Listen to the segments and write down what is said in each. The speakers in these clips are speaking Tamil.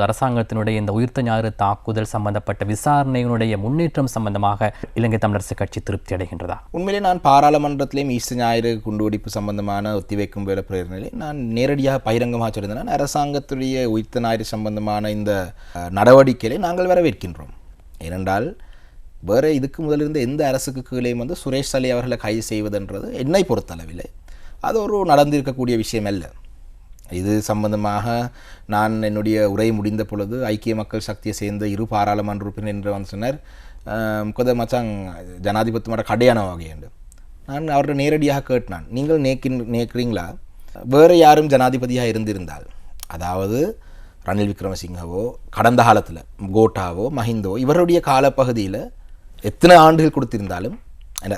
அரசாங்கத்தினுடைய இந்த உயிர்த்த ஞாயிறு தாக்குதல் சம்பந்தப்பட்ட விசாரணையினுடைய முன்னேற்றம் சம்பந்தமாக இலங்கை தமிழரசு கட்சி திருப்தி அடைகின்றதா? உண்மையிலே நான் பாராளுமன்றத்திலேயும் ஈஸ்டர் ஞாயிறு குண்டுவெடிப்பு சம்பந்தமான ஒத்திவைக்கும் வேலை பிரேரணையிலே நான் நேரடியாக பகிரங்கமாக சொல்லியிருந்தேன். அரசாங்கத்துடைய உயிர்த்த ஞாயிறு சம்பந்தமான இந்த நடவடிக்கைகளை நாங்கள் வரவேற்கின்றோம். ஏனென்றால் வேறு இதுக்கு முதலிருந்த எந்த அரசுக்கு கீழேயும் சுரேஷ் சலி அவர்களை கைது செய்வதுன்றது என்னை பொறுத்தளவில் அது ஒரு நடந்திருக்கக்கூடிய விஷயம் அல்ல. இது சம்பந்தமாக நான் என்னுடைய உரை முடிந்த பொழுது ஐக்கிய மக்கள் சக்தியை சேர்ந்த 2 பாராளுமன்ற உறுப்பினர் என்று சொன்னார், கொத மச்சாங் ஜனாதிபதி மட கடையான வகையுண்டு. நான் அவர்கிட்ட நேரடியாக கேட்டான், நீங்கள் நேக்கிறீங்களா வேறு யாரும் ஜனாதிபதியாக இருந்திருந்தால், அதாவது ரணில் விக்ரமசிங்கவோ கடந்த காலத்தில் கோட்டாவோ மஹிந்தோ இவருடைய காலப்பகுதியில் எத்தனை ஆண்டுகள் கொடுத்திருந்தாலும்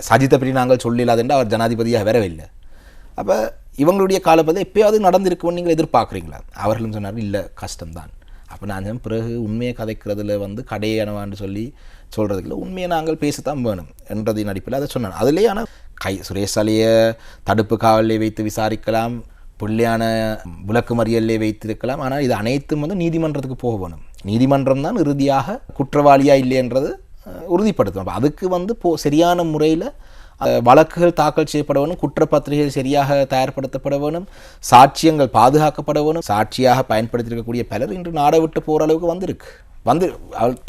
சஜித்தை பற்றி நாங்கள் சொல்லிடாது என்று அவர் ஜனாதிபதியாக வரவில்லை. அப்போ இவங்களுடைய காலப்பகுதியில் எப்போயாவது நடந்திருக்கும்னு நீங்கள் எதிர்பார்க்குறீங்களா? அவர்களும் சொன்னார் இல்லை கஷ்டம்தான். அப்போ நான் பிறகு உண்மையை கதைக்கிறதுல கடையானவான்னு சொல்கிறதுக்குள்ள உண்மையை நாங்கள் பேசத்தான் வேணும் என்றதின் அடிப்பில் அதை சொன்னான். அதுலேயே ஆனால் சுரேஷ் சலியை தடுப்பு காவலிலே வைத்து விசாரிக்கலாம், புள்ளியான விளக்கு மறியலே வைத்திருக்கலாம். ஆனால் இது அனைத்தும் நீதிமன்றத்துக்கு போக வேணும். நீதிமன்றம் தான் இறுதியாக குற்றவாளியா இல்லைன்றது உறுதிப்படுத்தும். அப்போ அதுக்கு சரியான முறையில் வழக்குகள் தாக்கல் செய்யப்பட வேணும், குற்றப்பத்திரிகைகள் சரியாக தயார்படுத்தப்பட வேணும், சாட்சியங்கள் பாதுகாக்கப்பட வேணும். சாட்சியாக பயன்படுத்தியிருக்கக்கூடிய பலர் இன்று நாடை விட்டு போகிற அளவுக்கு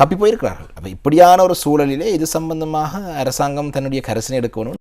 தப்பி போயிருக்கிறார்கள். அப்போ இப்படியான ஒரு சூழலிலே இது சம்பந்தமாக அரசாங்கம் தன்னுடைய கரிசனை எடுக்க வேணும்.